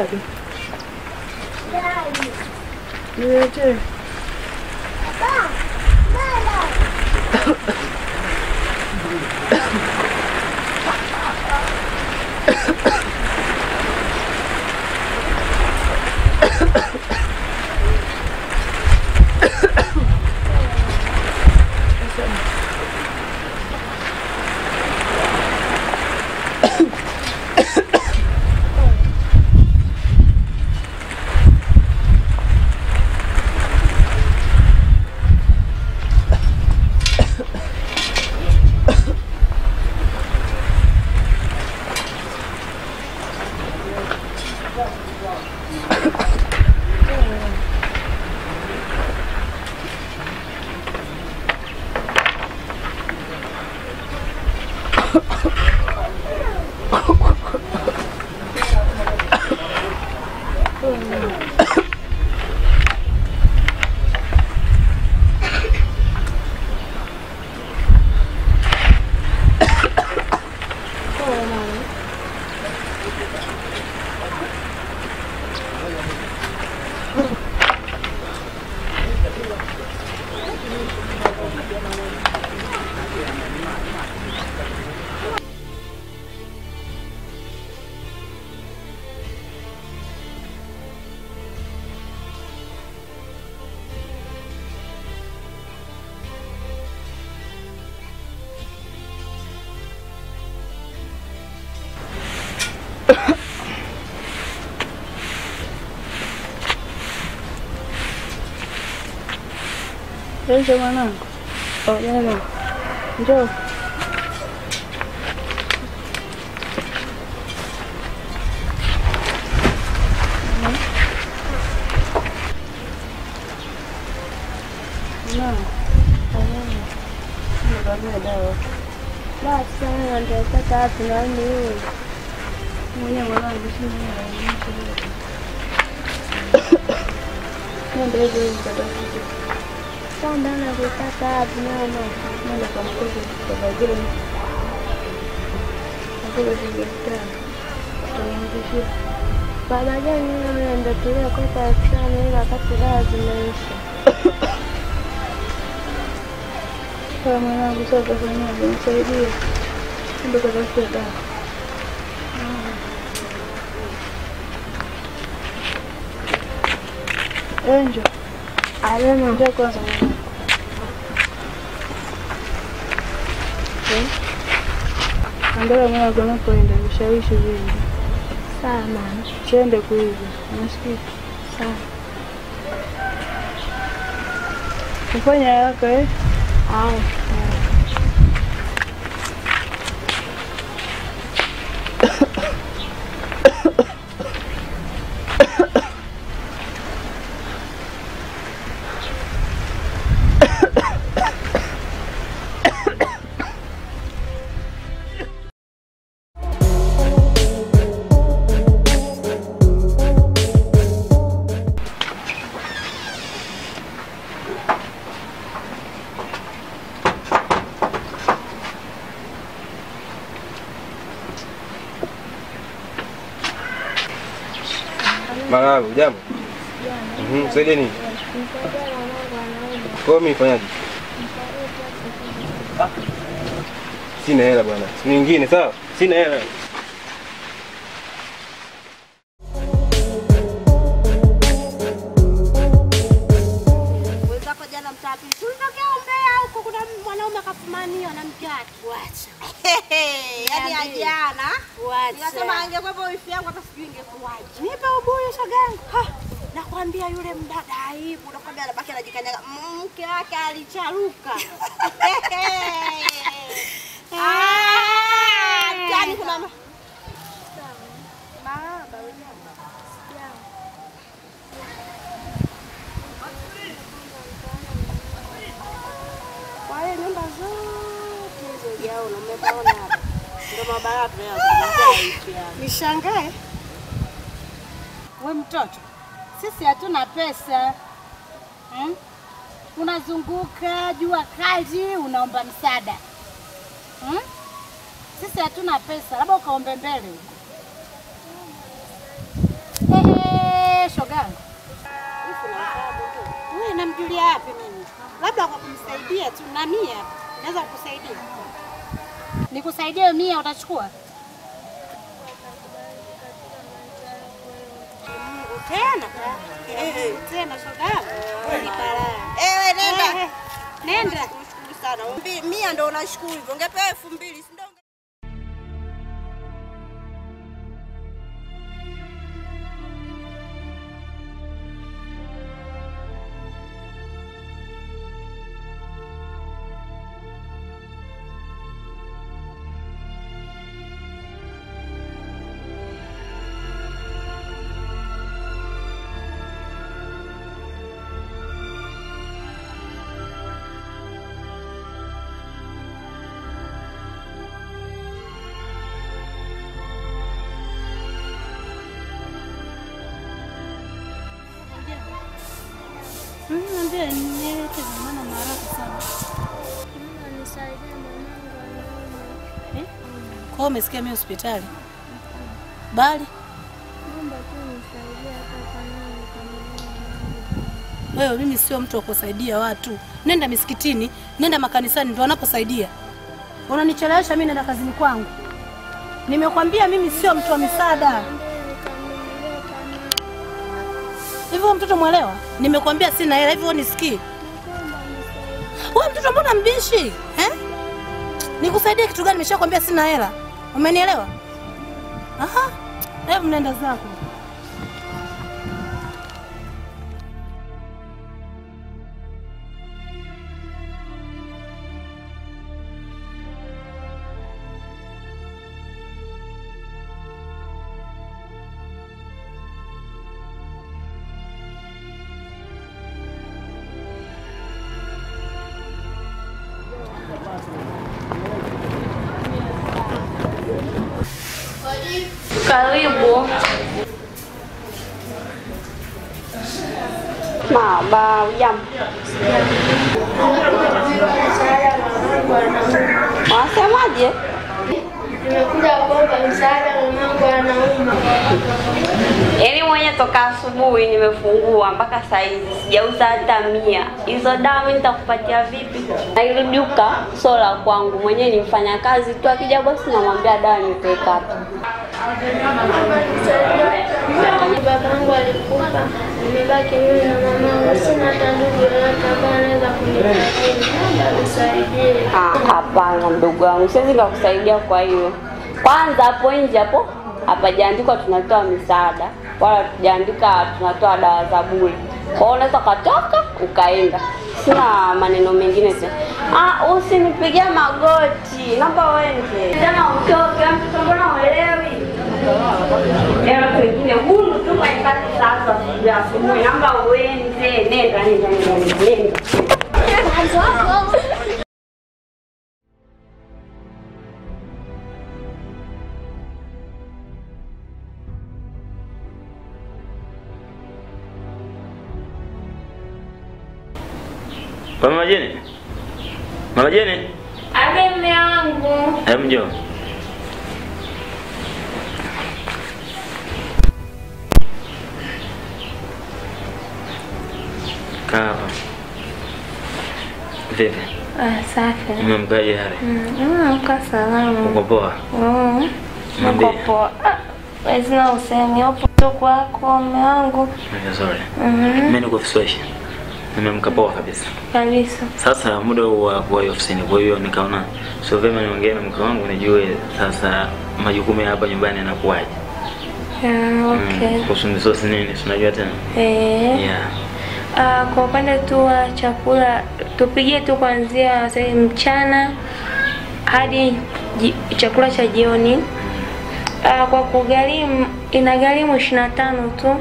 ngapi? Niletee. Njoo mwanangu. Oh, jana. Njoo. Basta ndio sasa tunaenda. Mwenye mwanangu ndio Kau dah nak berkata mana kamu sebagai aku bercerita tentang itu. Baadaye ninaenda kule kwa sana ila wakati lazima isha. Kama mwanangu sasa fanya nisaidie. Ndio kwa dawa. Angel. Alama ndio kwanza. Angalia mwana gona kwenda ushawishi vingi. Sawa mama. Chende kuiga. Nasikia. Sawa. Ufanya haraka Haya. Malawi, jambo? Saidia nini? Kwa mimi fanyaje? Sina hela bwana. Siku nyingine sawa? Sina hela. Wewe kwa jana mtatu. Tulitokea Umbea huko kuna mwanaume akafumania na mke wake. Wacha. Yaani ajana. Wacha. Ninasema angekuwa wifi yangu hata sijui ingekuwaje. Nipe ubuyu shogangu. Nakwambia yule mdada aibu, nakwambia anabaki anajikanyaga. Mke wake alicharuka. Tani kuna mama. Baba wewe. Wale nyumba zote hizo jao na umepaona hapa. Ndio mabarabara yao hivi yani. Nishangae. Wewe mtoto. Sisi hatuna pesa. Unazunguka jua kali unaomba msaada. Sisi hatuna pesa, labda ukaombe mbele huko. shogangu? Wewe namjulia wapi mimi? Labda kwa kumsaidia tu na 100 naweza kukusaidia. Nikusaidie 100 utachukua? Tena? Tena shogangu. Ni balaa. Nenda. Nenda. Nashukuru sana. 100 ndio unashukuru hivyo. Ungepewa 2000 si ndio? Ndio nielekeze maana haraka sana. Mama nisaidie mamangu anaumwa. Kwa umesikia mimi hospitali? Bali Naomba tu nisaidie hata kama wewe, mimi sio mtu wa kusaidia watu. Nenda misikitini, nenda makanisani ndio wanaposaidia. Unanichelewesha mimi nenda kazini kwangu. Nimekwambia mimi sio mtu wa misaada. Hivyo mtoto mwelewa? Nimekwambia sina hela hivyo unisikii. Wewe mtoto mbona mbishi? Nikusaidie kitu gani? Nimeshakwambia sina hela. Umenielewa? Aha. Hebu nenda zako. Karibu. Mama, ujambo? Wasemaje? nimekuja kuomba msaada, mamangu anaumwa. Yaani mwenye toka asubuhi nimefungua mpaka saa hizi sijauza hata 100. Hizo dawa nitakupatia vipi? Na ile duka sio la kwangu, mwenyewe ni mfanyakazi tu, akija bosi namwambia dawa nitaweka hapa. Babangu alikufa, nimebaki mimi na mamangu, sina hata ndugu yoyote ambaye anaweza kunisaidie. Hapana mdogo wangu, siwezi kukusaidia kwa hiyo. Kwanza hapo nje hapo hapajaandikwa tunatoa misaada, wala tujaandika tunatoa dawa za bure. Kwa hiyo unaweza kutoka ukaenda. Sina maneno mengine tena. Usinipigie magoti. Naomba uende. Tena utoke, mtu mbona uelewi? Leo pengine hulu tu kwa ikati sasa ya asubuhi. Naomba uende. Nenda. Mama Jeni? Mama Jeni? Abe mume wangu. Hebu njoo. Kaa. Vipi? Safi. Umemkaje hali? Uko salama. Uko poa? Uko poa. Wazina usemi upo tu kwako mume wangu. Sorry. Mimi niko fresh. Nimemka poa kabisa. Kabisa. Sasa muda wa kuwa ofisini, kwa hiyo nikaona sio vema niongee na mke wangu nijue sasa majukumu hapa nyumbani yanakuaje. Okay. Kuhusu nini? Unajua tena? Kwa upande tu wa chakula tupigie tu kuanzia sasa mchana hadi chakula cha jioni. Kwa kugharimu inagharimu 25 tu.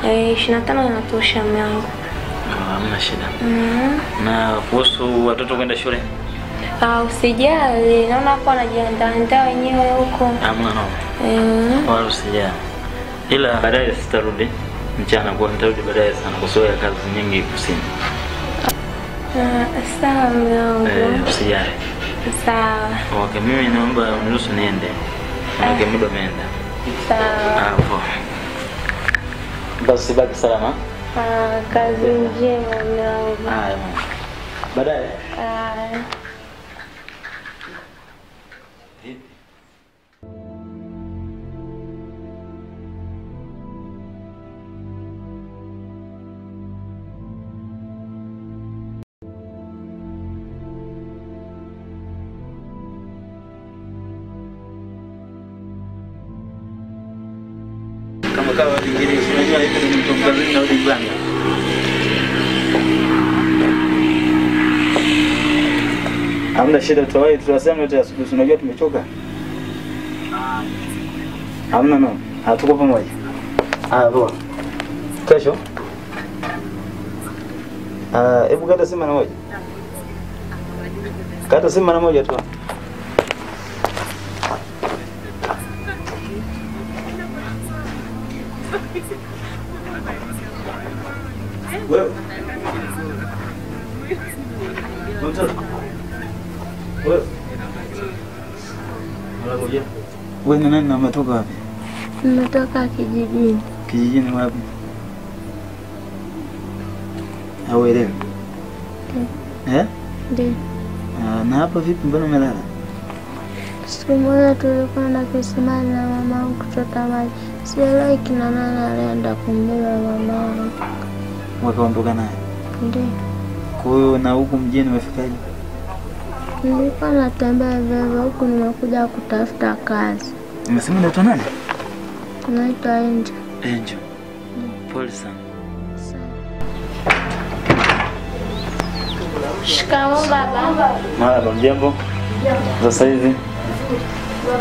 25. 25 inatosha mwanangu. Hamna shida. Na kuhusu watoto kwenda shule? Usijali, naona hapo anajiandaa wenyewe huko. Hamna no. Wala usijali. Ila baadaye sitarudi mchana, kwa nitarudi baadaye sana kwa sababu ya kazi nyingi kusini. Sawa mwanangu. Usijali. Sawa. Okay, mimi naomba uniruhusu niende. Maana muda umeenda. Sawa. Poa. Basi baki salama. Kazi njema mwanangu. Haya. Baadaye. Kama kawa nyingine unajua hivi ni mtu mkazini na udibanga. Hamna shida tuwahi tunasema yote asubuhi unajua tumechoka. Hamna no. Hatuko pamoja. Poa. Kesho. Hebu kata simu mara moja. Kata simu mara moja tu. Wewe. Mtoto. Wewe. Wewe ni nani na umetoka wapi? Nimetoka kijijini. Kijijini wapi? Hauelewi? Ndio. Na hapa vipi mbona umelala? Siku moja tulikwenda kisimani na mama yangu kuchota maji. Sielewi kina nani alienda kumbeba mama yangu. Wakaondoka naye? Ndio. Kwa hiyo na huku mjini umefikaje? Nilikuwa natembea hivyo huku nimekuja kutafuta kazi. Umesema unaitwa nani? Naitwa Angel. Angel. Pole sana. Shikamoo baba. Marhaba, mjambo? Sasa hivi.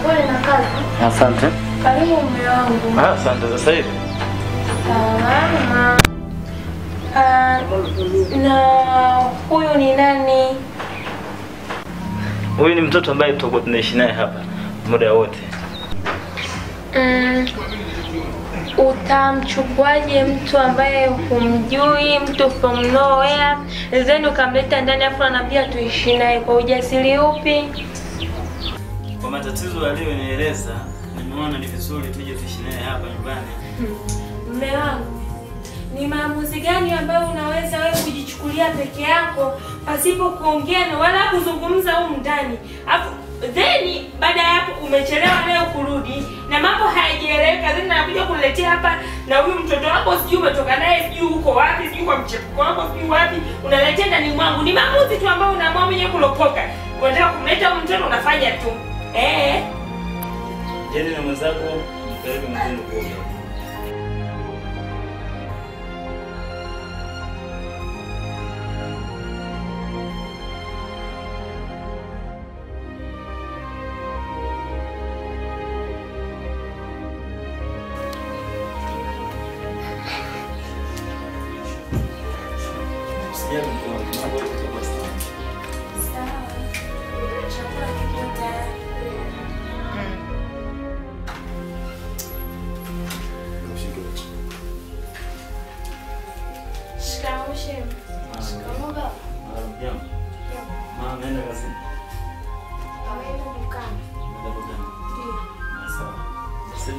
Pole na kazi. Asante. Karibu mume wangu. Asante sasa hivi. Salama. Na huyu ni nani? Huyu ni mtoto ambaye tutakuwa tunaishi naye hapa muda wote. Utamchukuaje mtu ambaye humjui, mtu from nowhere, then ukamleta ndani afu anambia tuishi naye kwa ujasiri upi? Kwa matatizo aliyonieleza, nimeona ni vizuri tuje tuishi naye hapa nyumbani. Mume wangu, ni maamuzi gani ambayo unaweza wewe kujichukulia peke yako pasipo kuongea na wala kuzungumza huko ndani? Afu then baada ya hapo umechelewa leo kurudi na mambo hayajaeleweka, then nakuja kuniletea hapa na huyu mtoto wako sijui umetoka naye sijui uko wapi, sijui kwa mchepuko wako sijui wapi, unaletea ndani mwangu. Ni maamuzi tu ambayo unaamua mwenyewe kulopoka. Unataka kumleta huyu mtoto unafanya tu. Jeni na mwenzako mpeleke mzee kuoga.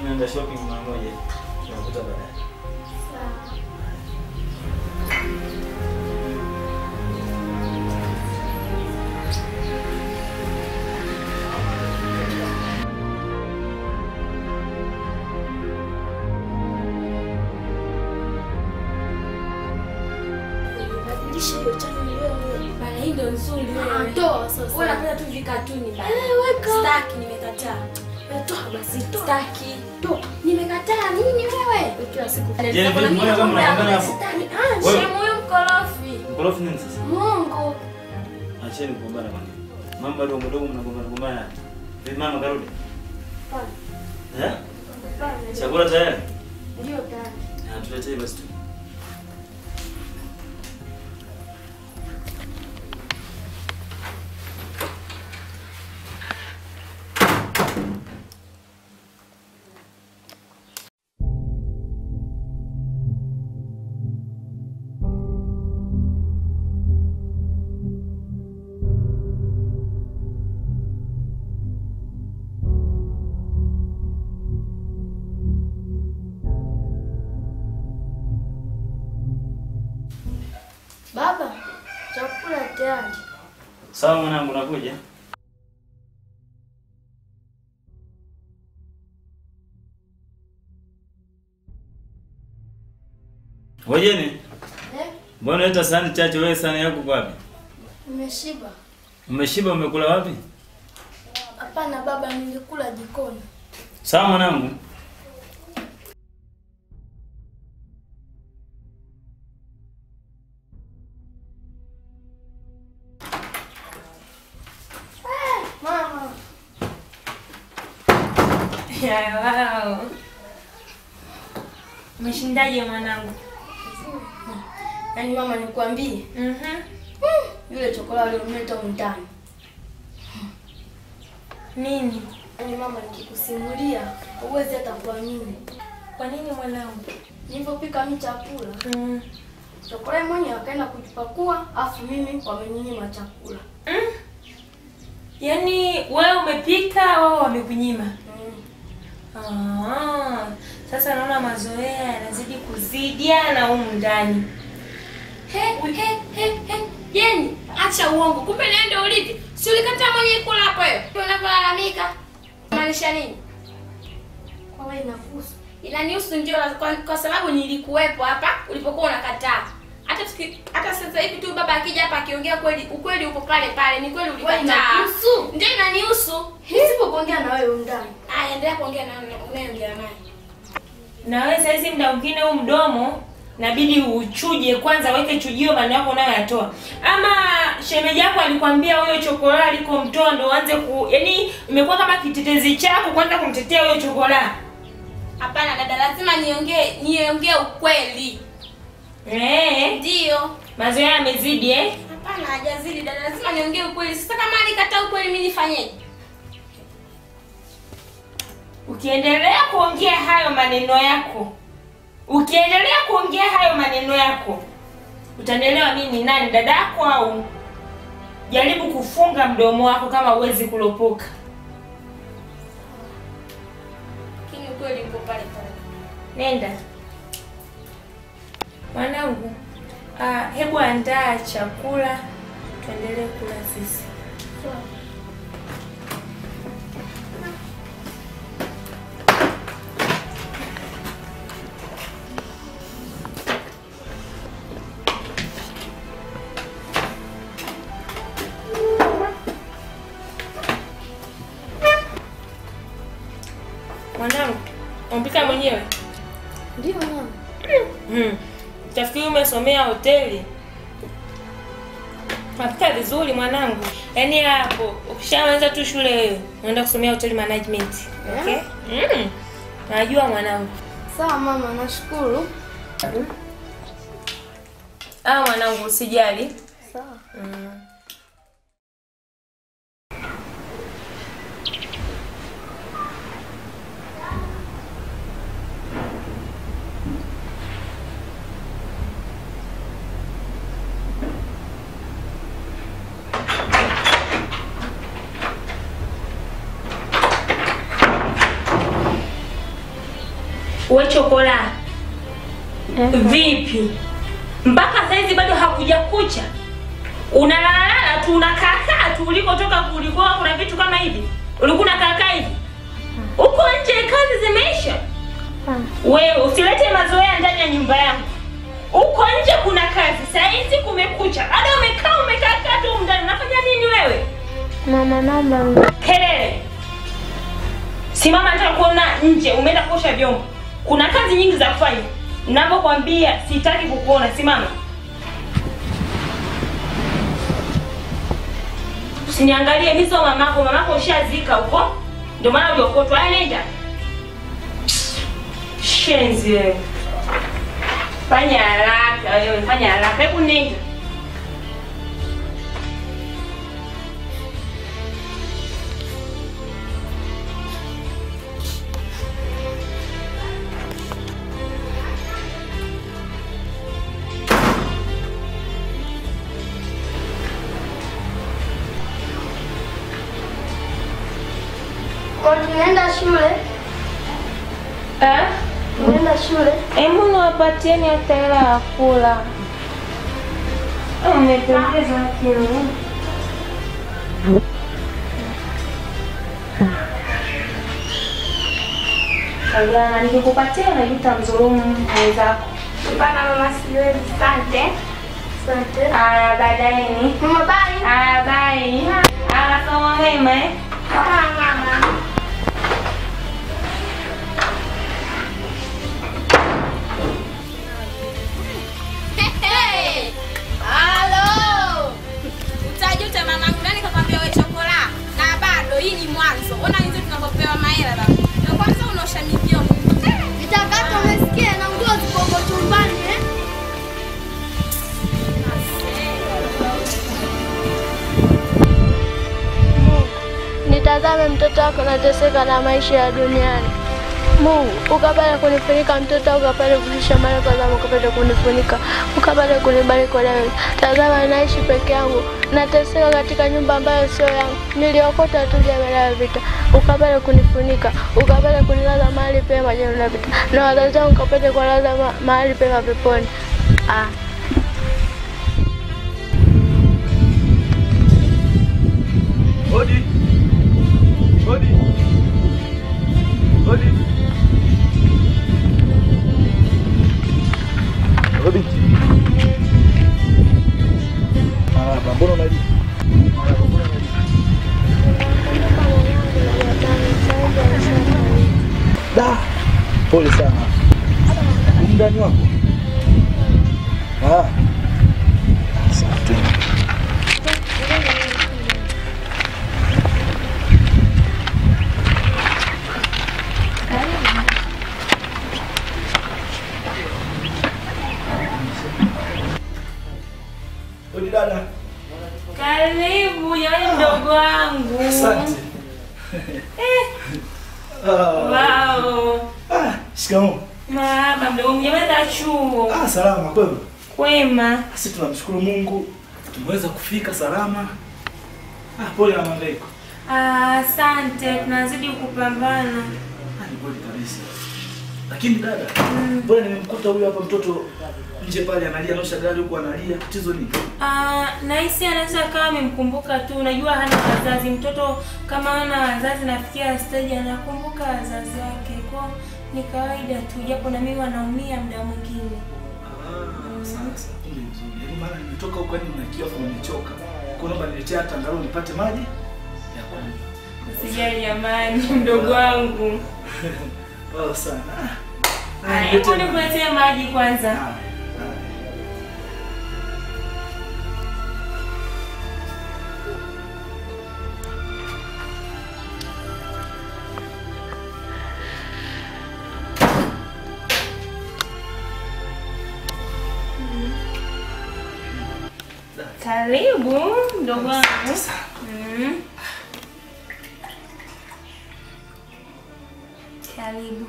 Nenda shopping mara moja. Tunakuta baadaye. Hiyo channel wewe. Bana hii ndio nzuri wewe. Toa sasa. Wewe unapenda tu vikatuni bana. Weka. Staki nimekataa. Toa basi toa. Staki. Toa. Nimekataa nini wewe? Kila siku. Je, mbona kama unaongana hapo? Shemu huyu mkorofi. Mkorofi nini sasa? Mungu. Acheni kugombana bwana. Mambo ndio mdogo mnagombana. Vipi mama karudi? Hapana. Chakula tayari? Ndio tayari. Tuletee basi tu. Chakula tayari. Sawa mwanangu, nakuja. Wajeni? Mbona hata sahani chache, wewe sahani yako kwa wapi? Nimeshiba. Umeshiba, umekula wapi? Hapana baba, nilikula jikoni. Sawa mwanangu. Mama. Wow. Umeshindaje mwanangu? Yaani mama nikwambie. Yule chokola aliyomleta ndani. Nini? Yaani mama nikikusimulia, huwezi hata kuamini. Kwa nini mwanangu? Nilipopika mimi chakula. Chokola mwenyewe akaenda kujipakua, afu mimi wameninyima chakula. Yaani wewe umepika, wao wamekunyima. Sasa naona mazoea yanazidi kuzidiana humu ndani. Jeni, acha uongo. Kumbe ndio ulivyo. Si ulikataa mwenyewe kula hapo hiyo. Ndio unalalamika. Maanisha nini? Kwa wewe inakuhusu. Inanihusu ndio kwa sababu nilikuwepo hapa ulipokuwa unakataa. Hata sasa hivi tu baba akija hapa akiongea kweli, ukweli uko pale pale. Ni kweli ulikataa. Inakuhusu. Ndio inanihusu. Nisipokuongea na wewe ndani. Endelea kuongea na unayeongea naye. Na wewe sasa hizi muda mwingine huu mdomo inabidi uchuje kwanza, weke chujio maneno yako unayoyatoa. Ama shemeji yako alikwambia huyo chokola alikomtoa ndo uanze yaani imekuwa kama kitetezi chako kwanza kumtetea huyo chokola. Hapana dada, lazima niongee ukweli. Ndio. Mazoea yamezidi Hapana, hajazidi dada, lazima niongee ukweli. Sasa kama alikataa ukweli mimi nifanyeje? Ukiendelea kuongea hayo maneno yako, utanielewa mimi ni nani, dadako au? Jaribu kufunga mdomo wako kama uwezi kulopoka. Kini ukweli uko pale pale. Nenda. Mwanangu, hebu andaa chakula tuendelee kula sisi. Mwanangu, umpika mwenyewe? Ndio mama. Tafikiri umesomea hoteli. Unapika vizuri mwanangu. Yaani hapo ukishaanza tu shule wewe unaenda kusomea hotel management. Okay? Najua mwanangu. Sawa mama, nashukuru. Mwanangu usijali. Sawa. Wewe chokola. Vipi? Mpaka saizi bado hakuja kucha. Unalala tu unakaa tu ulikotoka kulikuwa kuna vitu kama hivi. Ulikuwa unakaa hivi. Uko nje kazi zimeisha. Wewe usilete mazoea ndani ya nyumba yangu. Uko nje kuna kazi. Saizi kumekucha. Bado umekaa tu ndani. Unafanya nini wewe? Mama naomba. Kelele. Simama, nataka kuona nje. Umeenda kuosha vyombo. Kuna kazi nyingi za kufanya. Ninapokuambia sitaki kukuona, simama. Usiniangalie mimi sio mamako ushazika huko. Ndio maana uliokotwa. Nenda. Shenzi wewe. Fanya haraka. Hebu nenda. Tunaenda shule. Tunaenda shule. Mbona wapatieni hata hela ya kula? Umependeza lakini. Kagana nikikupatia unajuta mzulumu mwenzako. Bana mama siwezi, asante. Asante. Baadaye ni. Mama bye. Bye. Somo mema eh? Mama. Halo. Utajuta mamangu nani kakwambia wewe chokola? Na bado hii ni mwanzo. Ona hizo tunapopewa mahela baba. Na kwanza unaosha migio. Nitakata umesikia na nguo ziko chumbani eh? Nitazame mtoto wako anateseka na maisha ya duniani. Mungu, ukapale kunifunika mtoto, ukapale kulisha mara kwa zamu, ukapale kunifunika, ukapale kunibariki leo. Tazama naishi peke yangu, nateseka katika nyumba ambayo sio yangu. Niliokota tu jemela vita, ukapale kunifunika, ukapale kunilaza mahali pema jemela vita. Na wazazi wangu ukapale kunilaza mahali pema peponi. Odi. Mbona unalia? Da. Pole sana. Ndani wako. Asante. Odi dada. Karibu yeye mdogo wangu. Asante. Wow. Shikamoo. Mama mdogo mjameza chuo. Salama kwema. Kwema. Sisi tunamshukuru Mungu tumeweza kufika salama. Pole na mangaiko. Asante, tunazidi kupambana. Ni kweli kabisa. Lakini dada, mbona nimemkuta huyu hapa mtoto nje pale analia, anaosha gari huko analia, tatizo nini? Nahisi anaweza kama amemkumbuka tu. Unajua hana wazazi. Mtoto kama hana wazazi nafikia stage anakumbuka wazazi wake. Kwa ni kawaida tu, japo na mimi wanaumia muda mwingine. Sasa kumbe nzuri. Yaani maana nimetoka huko yani nakiwa kama nimechoka. Kwa naomba niletee hata angalau nipate maji ya kunywa. Usijali amani mdogo wangu. Sana. Hebu nikuletee maji kwanza. Karibu mdogo wangu. Karibu.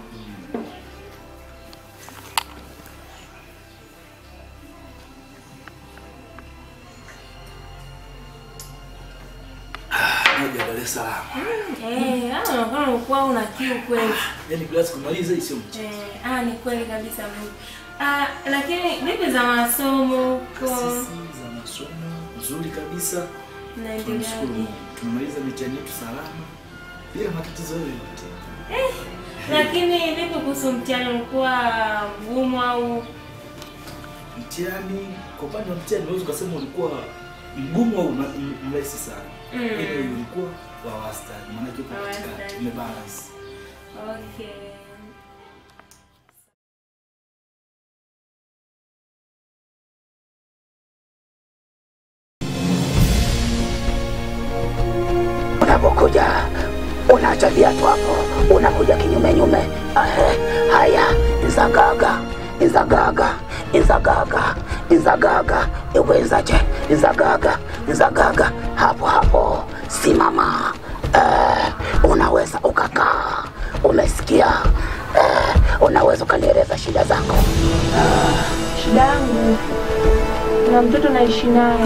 Dar es Salaam. Unakuwa una kiu kweli. Yaani glasi kumaliza hii sio mchezo. Ni kweli kabisa Mungu. Lakini vipi za masomo? Za masomo nzuri kabisa. Naendelea. Tumemaliza mitihani yetu salama. Bila matatizo yoyote. Lakini vipi kuhusu mtihani, ulikuwa mgumu au? Mtihani, kwa upande wa mtihani unaweza kusema ulikuwa mgumu au mrahisi sana. Ile ulikuwa wa wastani, maana yuko katikati, umebalance. Okay. Unapokuja unaacha viatu hapo, unakuja kinyume. Haya, izagaga, iwezaje? Izagaga, hapo, simama. Unaweza ukakaa, umesikia? Unaweza ukanieleza shida zako? Shida yangu na mtoto naishi naye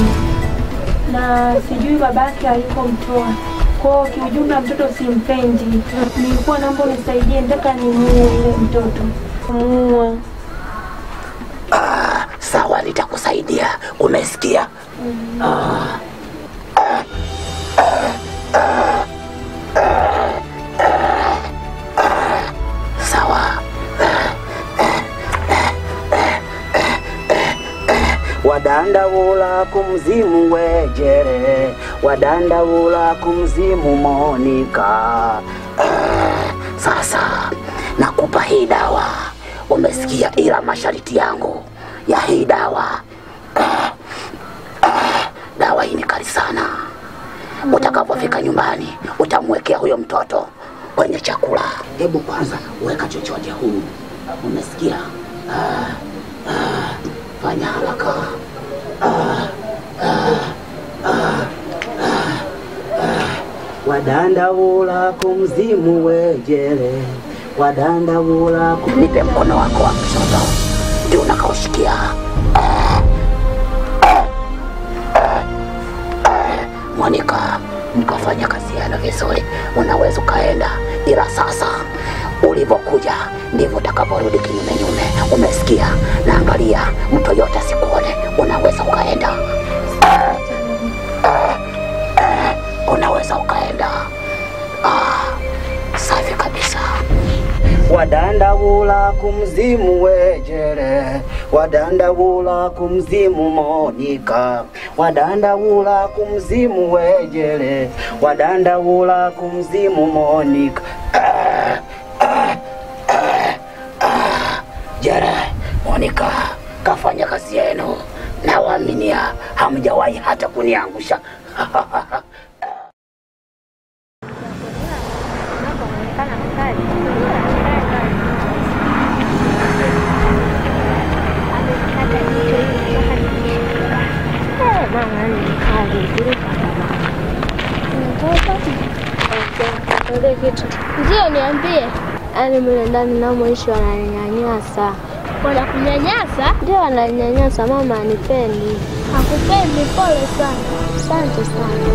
na sijui babake alikomtoa. Kwa kiujumla mtoto simpendi. Nilikuwa naomba unisaidie, nataka nimuue yule mtoto. Muue. Sawa. Sawa, nitakusaidia. Umesikia? Sawa. Wadandawula kumzimu wejere, wadandawula kumzimu Monica. Sasa nakupa hii dawa, umesikia? Ila masharti yangu ya hii dawa, dawa hii ni kali sana. Utakapofika nyumbani utamwekea huyo mtoto kwenye chakula. Hebu kwanza weka chochote humu, umesikia? Fanya haraka. Wadandawula kumzimu wejere, wadandawula nipe mkono wako wa kushoto, ndio unakaushikia. Monica, mkafanya kazi yako vizuri, unaweza kaenda. Ila sasa ulivyokuja ndivyo utakaporudi kinyume nyume, umesikia? Na angalia mtu yote asikuone, unaweza ukaenda. Unaweza ukaenda. Safi kabisa. Wadandawula kumzimu wejere, wadandawula kumzimu Monica, wadandawula kumzimu wejere, wadandawula kumzimu Monica. Jere, Monica, kafanya kazi yenu. Nawaaminia hamjawahi hata kuniangusha. Ndio niambie. Yaani mimi ndani na mwisho ananyanyasa. Wanakunyanyasa? Ndio ananyanyasa, mama anipendi. Hakupendi, pole sana. Asante sana.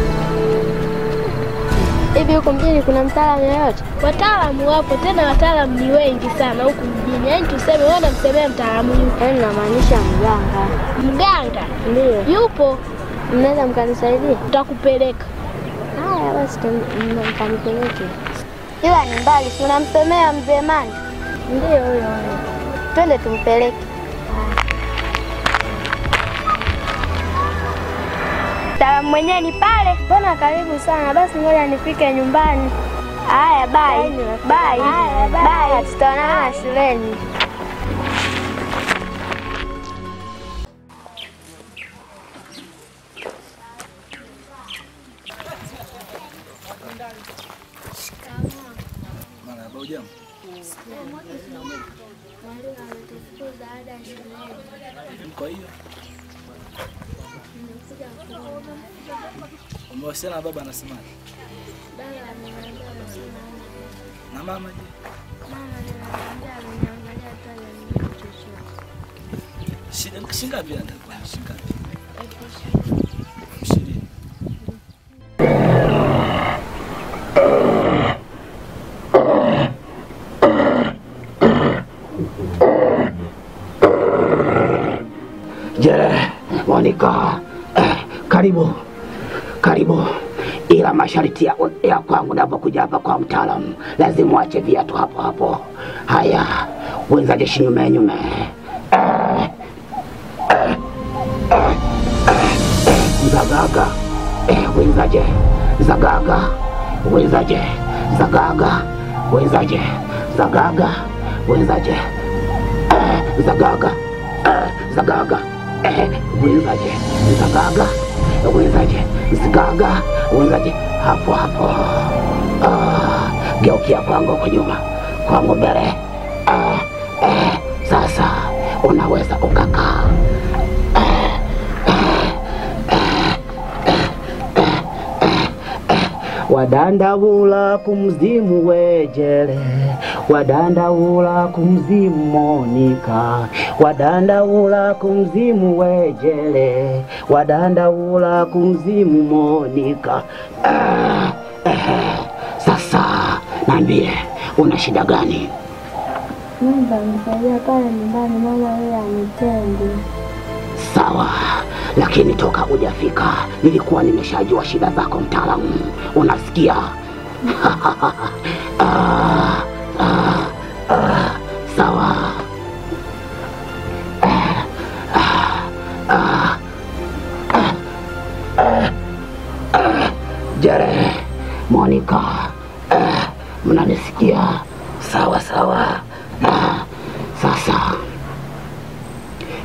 Hivi huko mjini kuna mtaalamu yeyote? Wataalamu wapo, tena wataalamu ni wengi sana huku mjini. Yaani tuseme wewe unamsemea mtaalamu yupi? Yaani namaanisha mganga. Mganga? Ndio. Yupo. Mnaweza mkanisaidia? Tutakupeleka. Haya basi mkanipeleke. Ila ni mbali, si unamsemea mzee Mani? Ndio huyo. Twende tumpeleke. Mtaalamu mwenyewe ni pale. Mbona karibu sana? Basi ngoja nifike nyumbani. Haya, bye. Bye. Bye. Tutaonana shuleni. Kwa hiyo umewasiliana na baba, anasemaje? Na mama je? Shingapi atakuwa? Shingapi? 20. Jere, Monica, karibu. Karibu. Ila masharti ya kwangu napokuja hapa kwa mtaalamu, lazima uache viatu hapo hapo. Haya, wenzaje shinyume nyume. Zagaga. Wenzaje. Zagaga. Wenzaje. Zagaga. Wenzaje. Zagaga. Wenzaje. Zagaga. Zagaga. Wenzaje. Zagaga. Wenzaje. Zagaga. Wenzaje. Hapo hapo. Geukia kwangu kwa nyuma. Kwangu mbele. Sasa unaweza ukakaa. Wadandawula kumzimu wejere, wadandawula kumzimu Monica, wadandawula kumzimu wejere, wadandawula kumzimu Monica. Sasa niambie, una shida gani? Mimi nisaidia pale nyumbani, mama yeye anitendi. Sawa, lakini toka hujafika nilikuwa nimeshajua shida zako mtaalamu. Unasikia? Sawa. Jere, Monica, mnanisikia? Sawa sawa. Sasa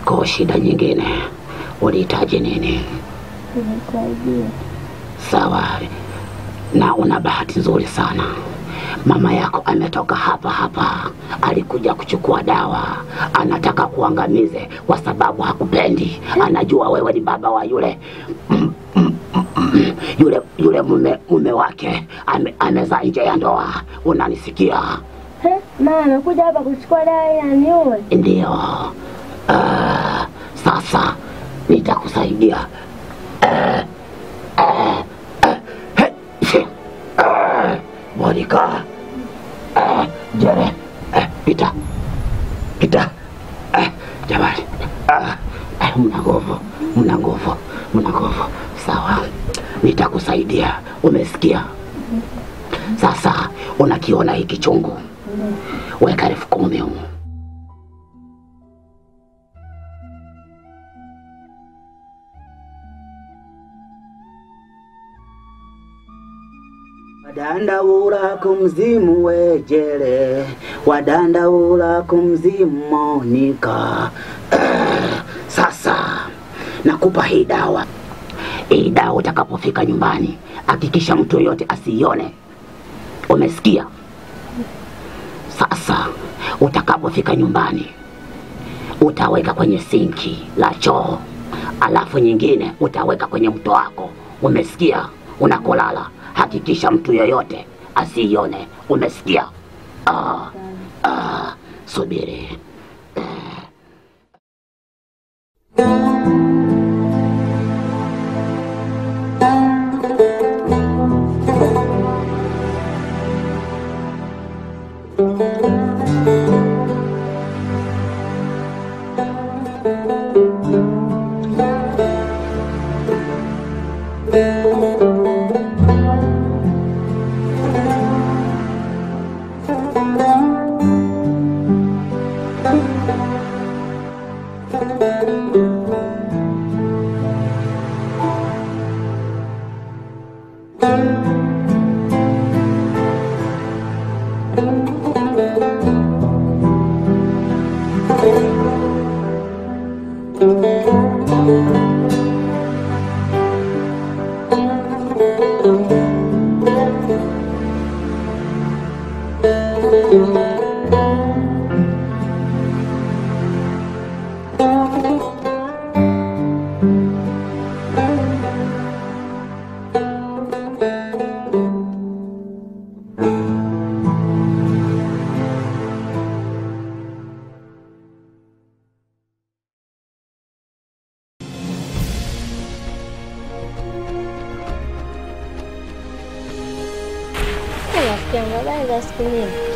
kwa shida nyingine ulihitaji nini? Sawa, na una bahati nzuri sana. Mama yako ametoka hapa, alikuja kuchukua dawa. Anataka kuangamize kwa sababu hakupendi. Anajua wewe ni baba wa yule mume wake ameza nje ya ndoa. Unanisikia? Mama amekuja hapa kuchukua dawa ya niue. Ndio. Sasa nitakusaidia. Monica. Jere. Pita. Jamani. Mna nguvu. Sawa. Nitakusaidia. Umesikia? Sasa unakiona hiki chungu. Weka 10,000 huko. Wadandaula kumzimu wejele, wadandaula kumzimu Monica. Sasa nakupa hii dawa. Hii dawa utakapofika nyumbani, hakikisha mtu yote asiione. Umesikia? Sasa utakapofika nyumbani, utaweka kwenye sinki la choo, alafu nyingine utaweka kwenye mto wako. Umesikia? Unakolala hakikisha mtu yoyote asiione. Umesikia? Subiri.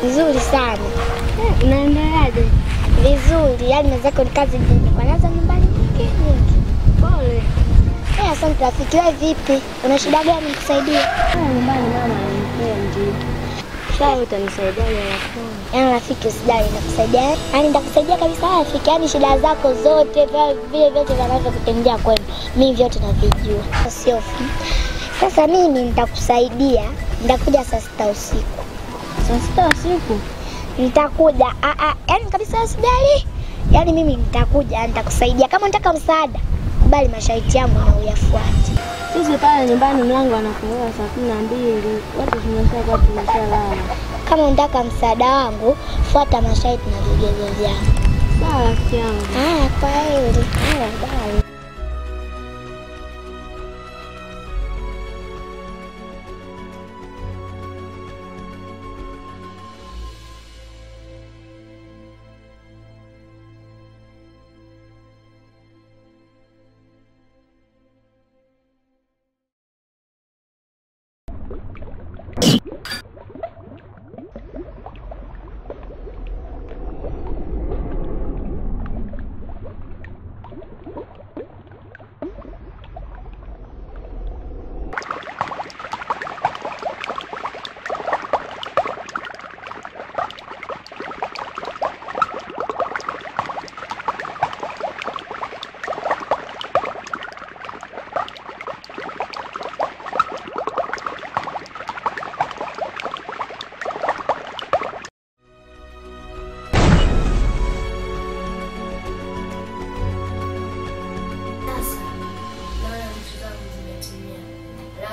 Vizuri sana. Unaendeleaje? Vizuri, yani nazako ni kazi nyingi. Kwanza nyumbani nyingi. Pole. Asante rafiki, wewe vipi? Una shida gani nikusaidie? Nyumbani mama ananipendi. Sasa utanisaidia rafiki? Yaani rafiki usijali nitakusaidia. Yaani nitakusaidia kabisa rafiki. Yaani shida zako zote vile vyote vinavyokutendea kwenu, mimi vyote navijua. Sio. Sasa mimi nitakusaidia. Nitakuja saa 6 usiku. Saa 6 usiku? Nitakuja. Yaani kabisa usijali. Yaani mimi nitakuja, nitakusaidia. Kama unataka msaada, kubali masharti yangu na uyafuate. Sisi pale nyumbani mlango anafungua saa 12. Watu tunashakuwa tumeshalala. Kama unataka msaada wangu, fuata masharti na vigezo vyangu. Sawa rafiki yangu. Kwa hiyo. Bye.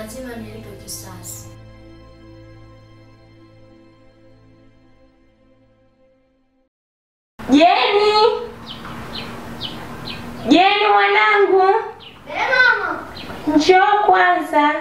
lazima nilipe kisasi. Jeni mwanangu. Mama. Njoo kwanza.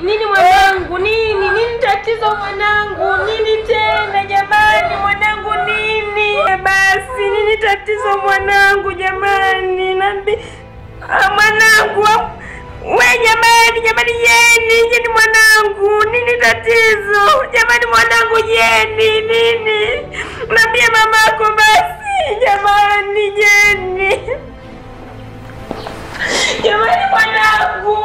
Nini mwanangu? Nini tatizo mwanangu? Nini tena jamani mwanangu nini? Basi nini tatizo mwanangu jamani? Mwanangu we jamani Jeni mwanangu nini tatizo? Jamani mwanangu Jeni nini? Naambia mamako basi jamani Jeni. Jamani mwanangu.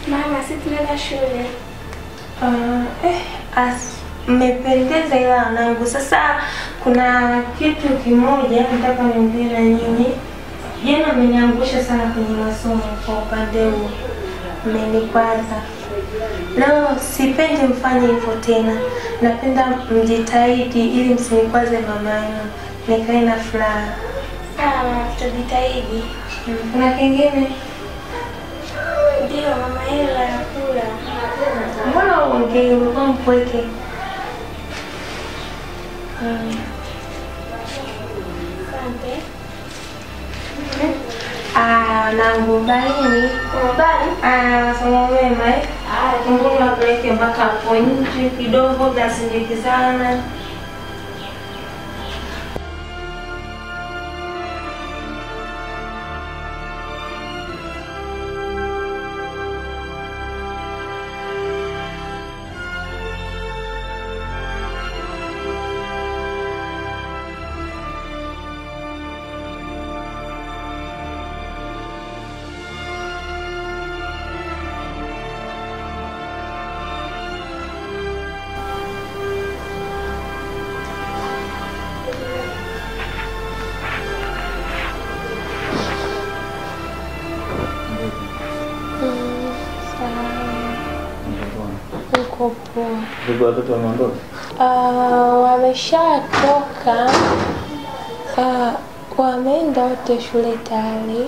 Mama, si tunaenda shule. Mmependeza ila wanangu. Sasa kuna kitu kimoja nataka niongee na nyinyi. Jana mmeniangusha sana kwenye masomo kwa upande huu. Mmenikwaza. Leo sipendi mfanye hivyo tena. Napenda mjitahidi ili msinikwaze mama yangu. Nikae na furaha. Sawa, tutajitahidi. Kuna kingine? Ndio mama, hela ya kula. Mbona uongee ulikuwa mpweke? Asante. Nangu baini. Masomo mema Mungu wapeleke mpaka hapo nje kidogo tasindikizana. Ndugu watoto wameondoka? Wameshatoka. Wameenda wote shule tayari.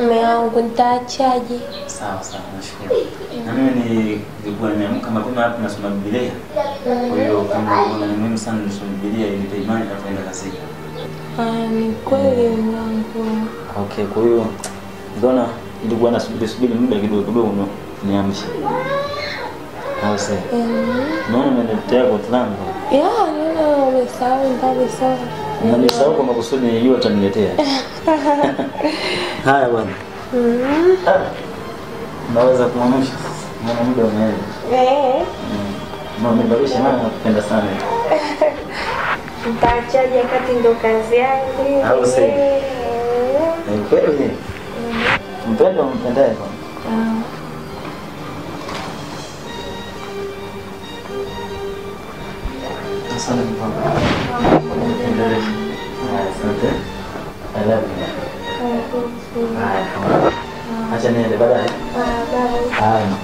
Mume wangu nitaachaje? Sawa, nashukuru. Na mimi nilikuwa nimeamka mapema hapa nasoma Biblia. Kwa hiyo kama ni muhimu sana nisome Biblia ili nipate imani ataenda kazini. Ni kweli mwanangu. Okay, kwa hiyo ndio nilikuwa nasubiri muda kidogo niamshe. Au sasa. Naona umeniletea kwa tlango. Nina umesahau ndani sawa. Unanisahau kwa makusudi nijua utaniletea. Haya bwana. Naweza kumwamsha. Mwana muda umeenda. Mama mbalisha mama nakupenda sana. Nitaachaje wakati ndo kazi yangu. Au sasa. Ni kweli. Mpendo mpendaye kwa. Asante baba. Asante. I love you. Haya. Acha niende baadaye. Haya.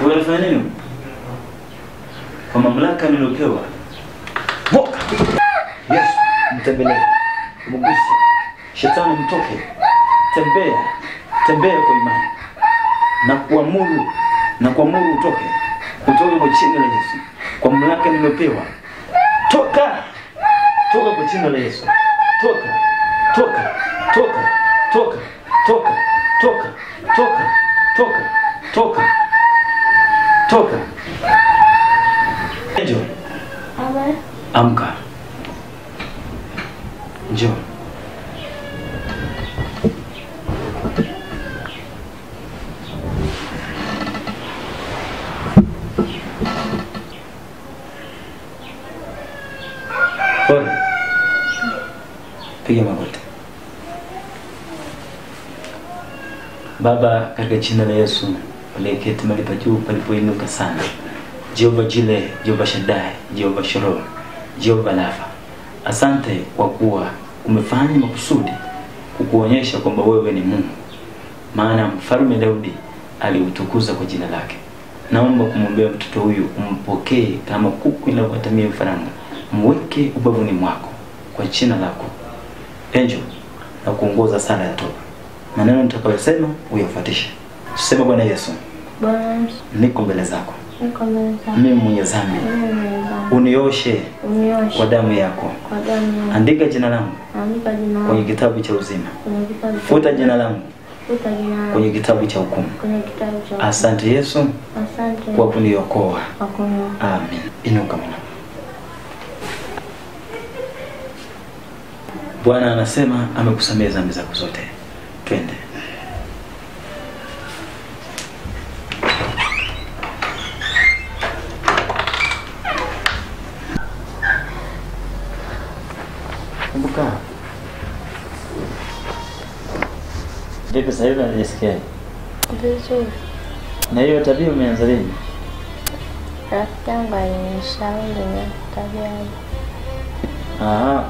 Unafanya nini? Kwa mamlaka nilopewa. Boka. Yes, mtembelee. Mguse. Shetani mtoke. Tembea. Tembea kwa imani. Na kuamuru utoke. Utoke kwa jina la Yesu. Kwa mamlaka nilopewa. Toka. Toka kwa jina la Yesu. Toka. Toka. Toka. Toka. Toka. Toka. Toka. Toka. Toka. Toka. Njoo. Amen. Amka. Njoo. Pole. Piga magoti. Baba, katika jina la Yesu, uliyeketi mahali pa juu palipoinuka sana, Jehova Jile, Jehova Shaddai, Jehova Shalom, Jehova Rafa, asante kwa kuwa umefanya makusudi kukuonyesha kwamba wewe ni Mungu. Maana Mfalme Daudi aliutukuza kwa jina lake. Naomba kumwombea mtoto huyu, umpokee kama kuku inavyotamia vifaranga, mweke ubavuni mwako kwa jina lako. Angel, na kuongoza sala ya toba. Maneno nitakayosema uyafuatishe. Sema Bwana Yesu. Bwana Yesu. Niko mbele zako. Niko mbele zako. Mimi mwenye dhambi. Unioshe kwa damu yako. Kwa damu yako. Andika jina langu. Andika jina langu kwenye kitabu cha uzima. kwenye kitabu cha Futa jina langu Futa jina langu kwenye kitabu cha hukumu. kwenye kitabu cha hukumu. Asante Yesu Asante kwa kuniokoa. kwa kuniokoa. Amen. Inuka mwana. Bwana anasema amekusamehe dhambi zako zote. Twende. Kumbuka. Vipi sasa hivi unajisikia? Vizuri. Na hiyo tabia umeanza lini? Rafiki yangu alinishauri na tabia hiyo.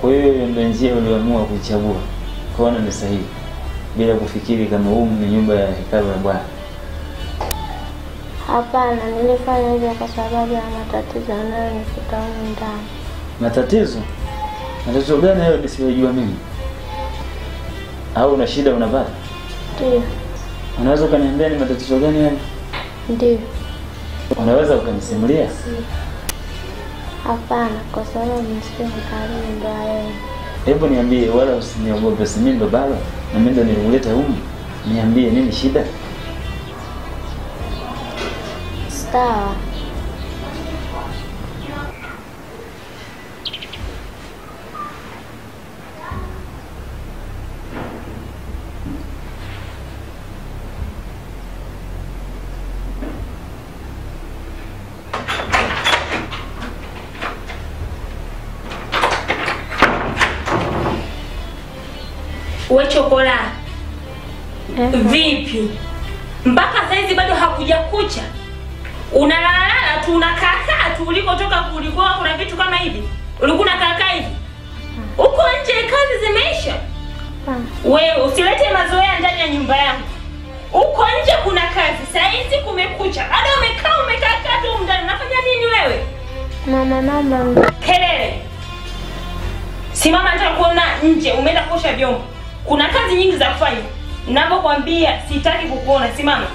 Kwa hiyo ndio njia uliamua kuichagua. Kwaona ni sahihi. Bila kufikiri kama huu ni nyumba ya hekalu la Bwana. Hapana, nilifanya hivyo kwa sababu ya matatizo yanayonikuta huko ndani. Matatizo? Matatizo gani hayo nisiyojua mimi? Au una shida unapata? Ndio. Unaweza kuniambia ni matatizo gani hayo? Ndio. Unaweza ukanisimulia? Hapana, kwa sababu msio mkarimu ndio hayo. Hebu niambie, wala usiniogope, si mimi ndo baba na mimi ndo nilikuleta humu. Niambie nini shida? Sawa. We chokola. Vipi? Mpaka saizi bado hakuja kucha. Unalala tu unakaa tu ulikotoka kulikuwa kuna vitu kama hivi. Ulikuwa unakaa hivi. Uko nje kazi zimeisha. Wewe usilete mazoea ndani ya nyumba yangu. Uko nje kuna kazi. Saizi kumekucha. Bado umekaa tu Mama naomba. Kelele. Simama nitakuona nje, umeenda kuosha vyombo. Kuna kazi nyingi za kufanya. Ninapokuambia sitaki kukuona, simama.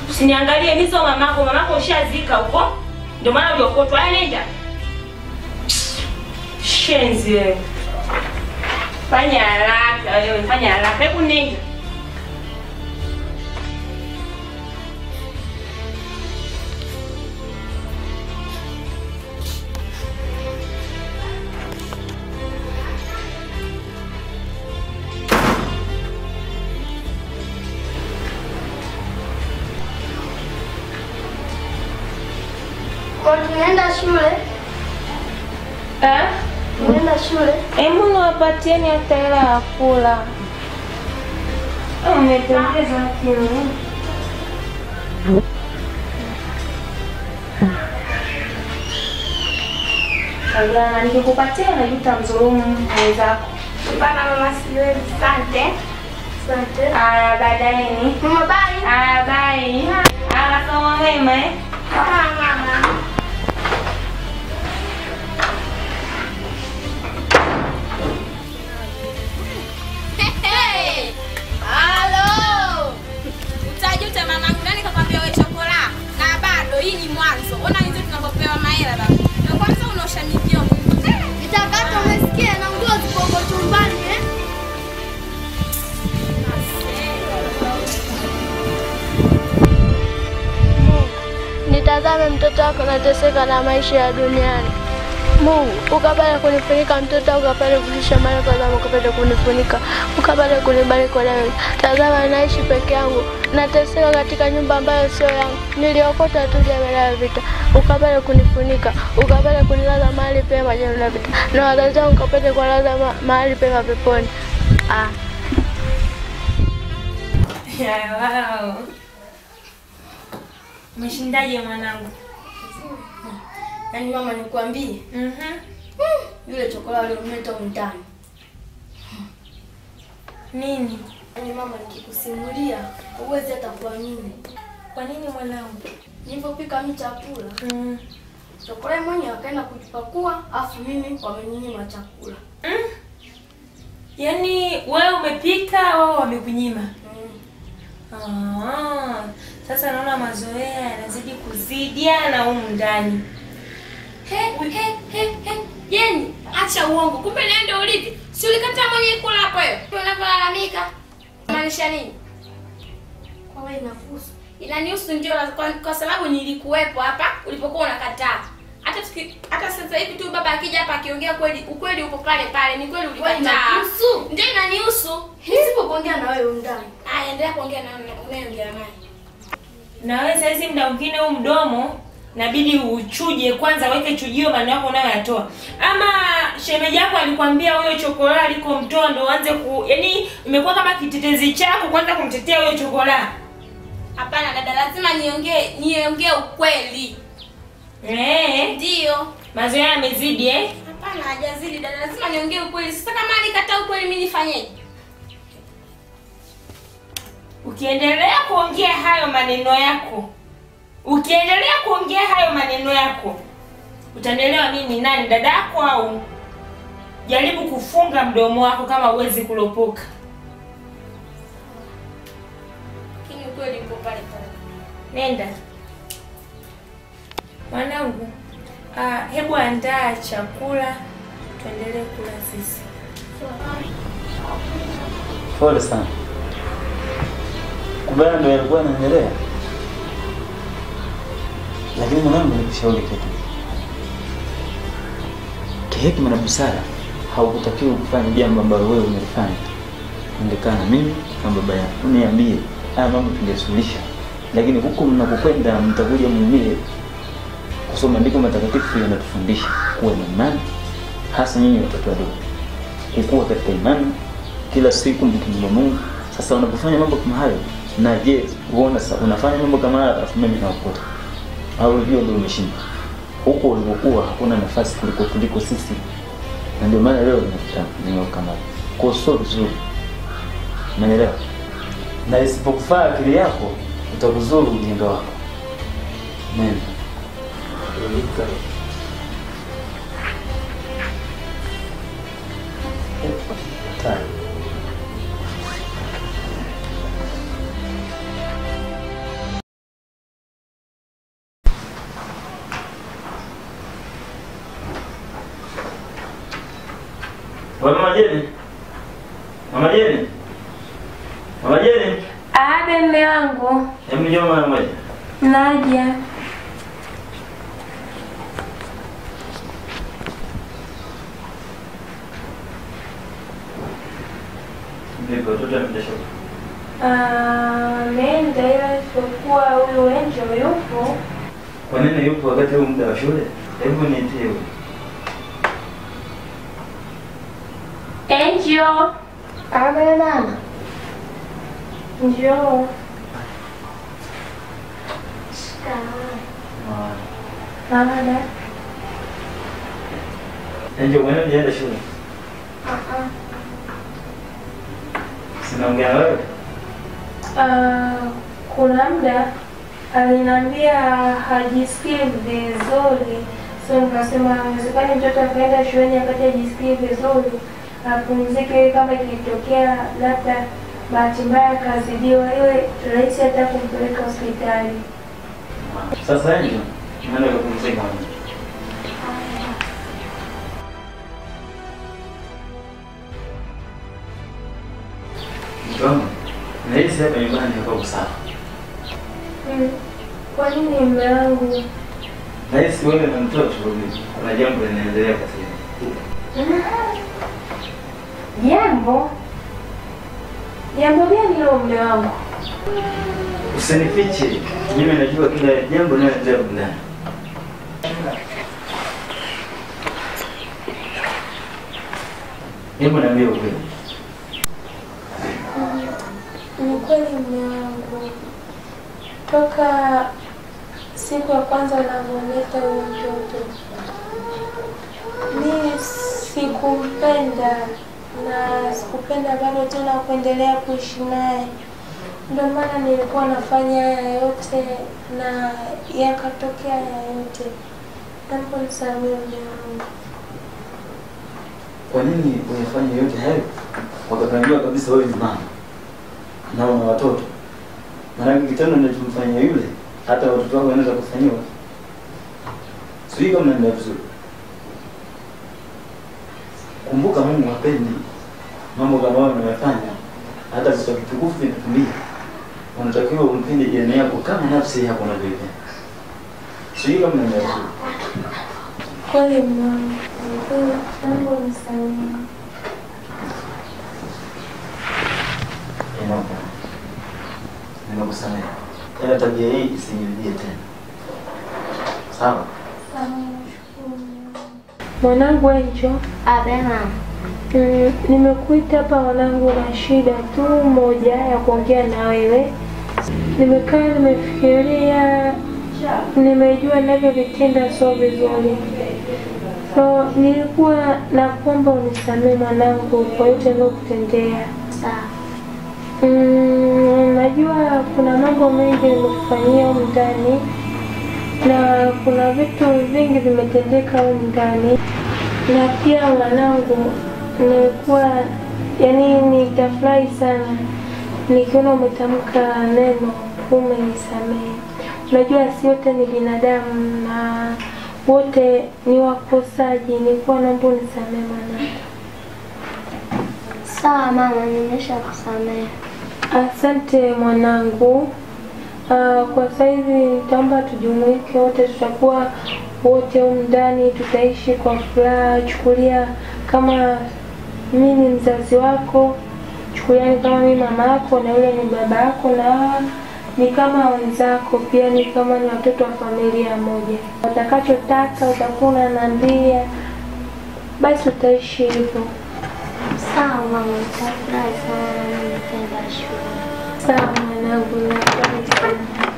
Usiniangalie mimi sio mamako, mamako ushazika huko. Ndio maana uliokotwa. Haya nenda. Shenzi wewe. Fanya haraka wewe, fanya haraka. Hebu nenda. Kwa tunaenda shule? Tunaenda shule? Hebu niwapatieni hata hela ya kula. Umependeza kile. Sasa nikikupatia na utamdhulumu mwenzako. Bana mama siwezi. Asante. Asante. Baadaye ni. Mama bye. Bye. Kama mema Mama. Halo. Utajuta mamangu nani kakwambia wewe chokola? Na bado hii ni mwanzo. Ona hizo tunapopewa mahela baba. Na kwanza unaosha vyombo. Nitakata umesikia na nguo ziko chumbani Nitazame mtoto wako anateseka na maisha ya duniani. Mungu, ukapale kunifunika mtoto wangu, ukapale kulisha malaika zako, ukapale kunifunika, ukapale kunibariki leo. Tazama naishi peke yangu, nateseka katika nyumba ambayo sio yangu. Niliokota tu jembe la vita, ukapale kunifunika, ukapale kunilaza mahali pema jembe la vita. Na wazazi wangu ukapale kunilaza mahali pema peponi. Wow. Umeshindaje mwanangu? Yaani mama nikwambie. Yule chokola yule umeta mtani. Nini? Yaani mama nikikusimulia, huwezi hata kuamini. Kwa nini mwanangu? Nilipopika mimi chakula. Chokola mwenyewe akaenda kujipakua, afu mimi wamenyima chakula. Yaani wewe umepika, wao wamekunyima. Sasa naona mazoea yanazidi kuzidiana humu ndani. Jeni, acha uongo. Kumbe ndio ulivyo. Si ulikataa mwenyewe kula hapo wewe. Unalalamika. Maanisha nini? Kwa wewe inahusu. Inanihusu ndio kwa sababu nilikuwepo hapa ulipokuwa unakataa. Hata sasa hivi tu baba akija hapa akiongea kweli, ukweli uko pale pale. Ni kweli ulikataa. Ndio inanihusu. Nisipokuongea na wewe ndani. Endelea kuongea na unayeongea naye. Na wewe sasa hivi muda mwingine huu mdomo inabidi uchuje kwanza, weke chujio maneno yako unayoyatoa. Ama shemeji yako alikwambia huyo chokola alikomtoa ndo uanze yaani imekuwa kama kitetezi chako kwanza kumtetea huyo chokola. Hapana dada, lazima niongee ukweli. Ndio. Mazoea yamezidi Hapana, hajazidi dada, lazima niongee ukweli. Sasa kama alikataa ukweli mimi nifanyeje? Ukiendelea kuongea hayo maneno yako, utanielewa mimi nani, dadako au? Jaribu kufunga mdomo wako kama uwezi kulopoka. Kini ukweli uko pale pale. Nenda. Mwanangu, hebu andaa chakula tuendelee kula sisi. Pole sana. Kubana ndio alikuwa anaendelea. Lakini mwanangu nikushauri kitu. Kihekima na busara haukutakiwa kufanya jambo ambalo wewe umelifanya. Ungekana mimi na baba yako. Uniambie, haya mambo tungesuluhisha. Lakini huko mnapokwenda mtakuja muumie. Kusoma ndiko matakatifu yanatufundisha kuwa na imani, hasa nyinyi watoto wadogo. Kukua katika imani kila siku mkimwomba Mungu. Sasa unapofanya mambo kama hayo, na je, uone sasa unafanya mambo kama haya alafu mimi naokota. Au ndio umeshinda. Huko ulipokuwa hakuna nafasi kuliko sisi. Na ndio maana leo kama kwa sio vizuri. Umeelewa? Na isipokufaa akili yako utakuzuru ujinga wako. Amen. Mama Jeni. Mama Jeni. Mama Jeni. Abe mme wangu. Hebu njoo mara moja. Naja. Vipi watoto wameenda shule? Ameenda ila isipokuwa huyu Angel yupo. Kwa nini yupo wakati huu muda wa shule? Hebu niitie huyo. Angel. Abe mama. Njoo. Ada. Angel, wewe unaenda shule? Sinaongea wewe? Kuna muda aliniambia hajisikii vizuri. So nikasema inawezekana mtoto akaenda shuleni akati hajisikii vizuri. Apumzike kama ikitokea labda bahati mbaya akazidiwa iwe rahisi hata kumpeleka hospitali. Sasa Angel, naenda kupumzika. Mama, nahisi hapa nyumbani hapa sawa. Kwa nini mume wangu? Nahisi wewe na mtoto kuna jambo linaendelea kazini. Jambo? Jambo gani hilo mume wangu? Usinifiche. Mimi najua kila jambo linaloendelea ndani. Hebu niambie ukweli. Ni kweli mume wangu. Toka siku ya kwanza unavyoleta huyo mtoto, mimi sikumpenda na sikupenda bado tena kuendelea kuishi naye. Ndio maana nilikuwa nafanya haya yote na yakatokea haya yote. Naomba nisamehe mume wangu. Kwa nini unafanya yote hayo? Wakatambua kabisa wewe ni mama na una watoto. Maana kitendo unachomfanyia yule hata watoto wako wanaweza kufanyiwa. Sio kama ndio vizuri. Kumbuka Mungu hapendi mambo kama hayo unayofanya. Hata vitu vitukufu vinatumia. Unatakiwa umpende jirani yako kama nafsi yako unavyopenda. Sio kama ndio vizuri. Kweli mume wangu. Naomba unisamehe. Ninakusamehe. Tena tabia hii isijirudie tena. Sawa? Mwanangu Angel. Abe mama. Nimekuita hapa mwanangu na shida tu moja ya kuongea na wewe. Nimekaa nimefikiria, nimejua ninavyovitenda sio vizuri. So nilikuwa nakuomba unisamehe mwanangu kwa yote niliyokutendea. Sawa. Najua kuna mambo mengi nimekufanyia huko ndani na kuna vitu vingi vimetendeka huko ndani, na pia mwanangu nilikuwa nitafurahi sana nikiona umetamka neno umenisamehe. Unajua si wote ni binadamu na wote ni wakosaji. Nilikuwa naomba unisamehe mwanangu. Sawa mama, nimeshakusamehe. Asante mwanangu. Kwa saizi nitaomba tujumuike wote, tutakuwa wote huko ndani, tutaishi kwa furaha. Chukulia kama mimi ni mzazi wako, chukulia kama mimi mama yako na yule ni baba yako, na ni kama wenzako pia, ni kama ni watoto wa familia moja. Utakachotaka utakuwa unaniambia, basi utaishi hivyo. Sawa mama, nitafurahi sana nitaenda shule. Sawa mwanangu, nafurahi sana.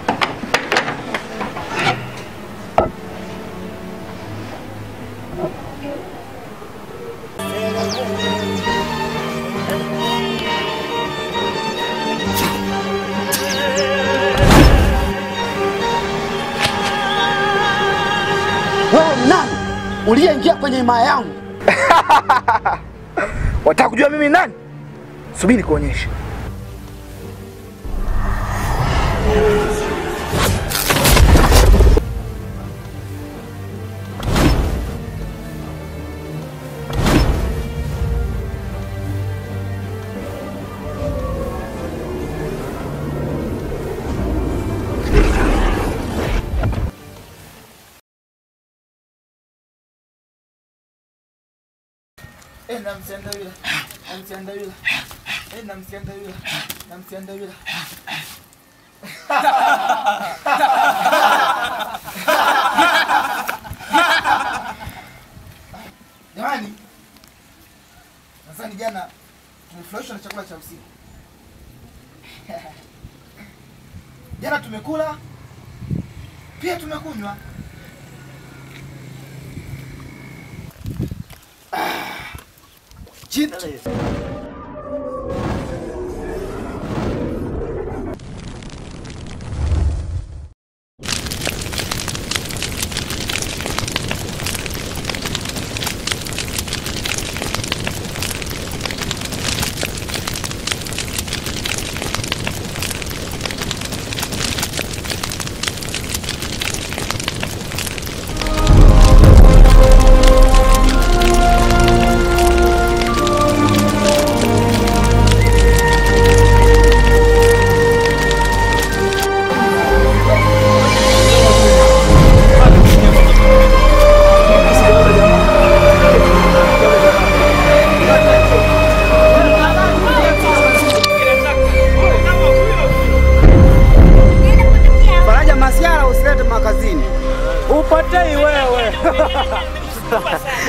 uliyeingia kwenye himaya yangu. Wataka kujua mimi nani? Subiri nikuonyeshe. Namsianda yule. Namsianda yule. Namsianda yule. Namsianda yule. Jamani. Nadhani jana tumefurahishwa na chakula cha usiku. Jana tumekula pia tumekunywa. Cheat. Upotei wewe.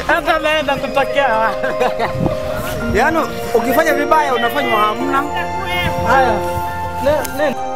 Hata naenda kutokea. Yaani ukifanya vibaya unafanywa hamna. Haya. Nenda.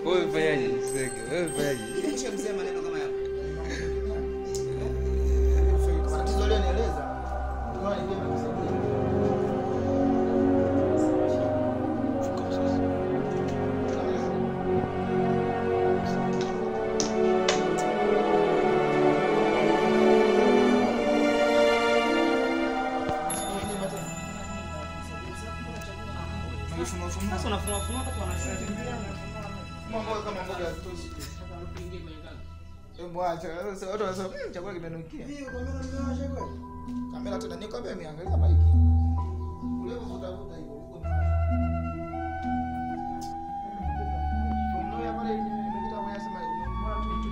Wewe fanyaje? Wewe fanyaje? Kisha mzee maneno kama hayo. Tatizo leo nieleza. Ndio ni vyema kusaidia. Sasa unafuna kwa wanasaidia. Mambo kama mboga hazitoshi. Mwacha sasa watu wanasema chakula kimenukia. Hiyo kamera nimewasha kweli. Kamera tena niko hapa niangalia maiki. Ule vuta hiyo uko mimi. Ndio pale nimekita kwa sema mbona tu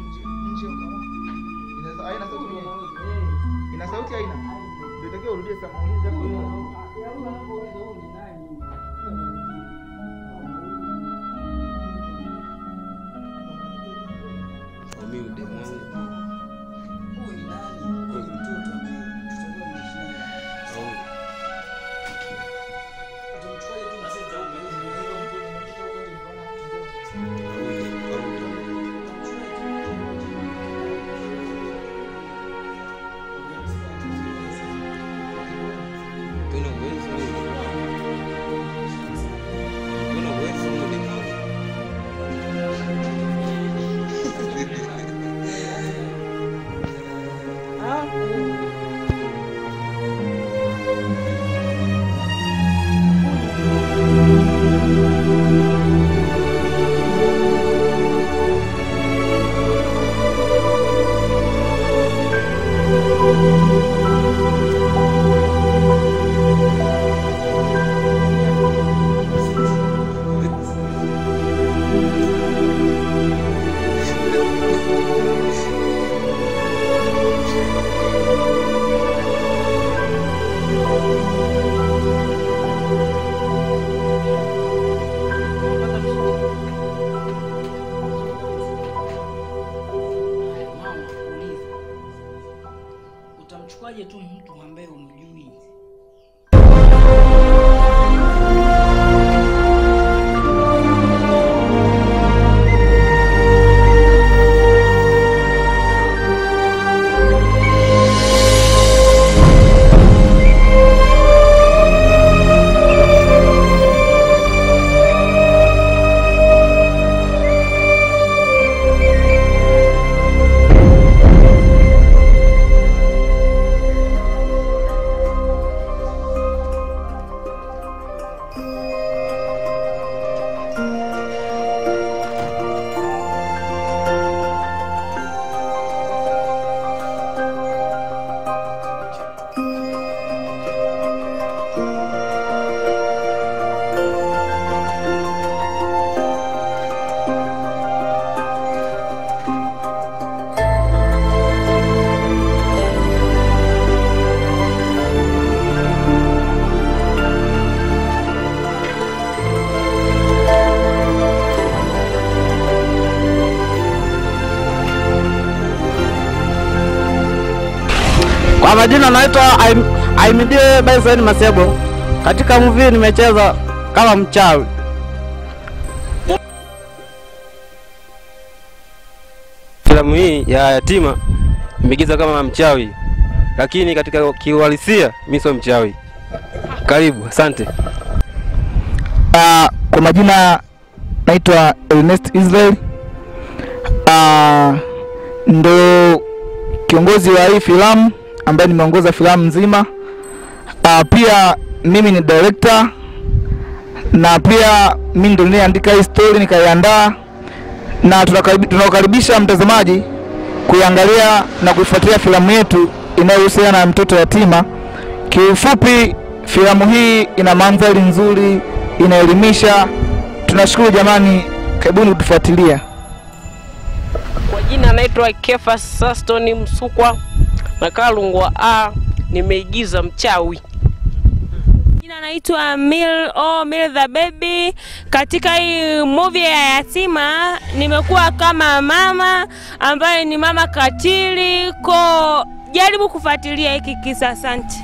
nje kama. Inaweza aina sauti nyingine. Ina sauti aina. Ndio takiwa urudie sasa muulize hapo. Ya huyo anapouliza huyu ni nani? Mimi ndio mwanzo. Huyu ni nani? Huyu mtoto ambaye tutakuwa tunaishi naye. Kwa majina naitwa Aimidie Bison Masebo. Katika movie nimecheza kama mchawi. Filamu hii ya yatima nimeigiza kama mchawi, lakini katika kiuhalisia mimi sio mchawi. Karibu, asante. Kwa majina naitwa Ernest Israel. Ndo kiongozi wa hii filamu ambaye nimeongoza filamu nzima. Pia mimi ni director na pia mimi ndo niliandika hii story nikaiandaa, na tunakaribisha mtazamaji kuangalia na kuifuatilia filamu yetu inayohusiana na mtoto yatima. Kiufupi, filamu hii ina mandhari nzuri, inaelimisha. Tunashukuru jamani, karibuni kutufuatilia. Kwa jina naitwa Kefa Sastoni Msukwa na Kalungwa nimeigiza mchawi. Jina naitwa Mil the Baby. Katika hii movie ya yatima nimekuwa kama mama ambaye ni mama katili. Jaribu kufuatilia hiki kisa, asante.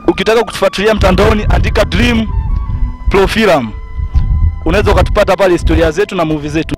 Ukitaka kutufuatilia mtandaoni andika Dream Pro Film. Unaweza ukatupata pale historia zetu na movie zetu.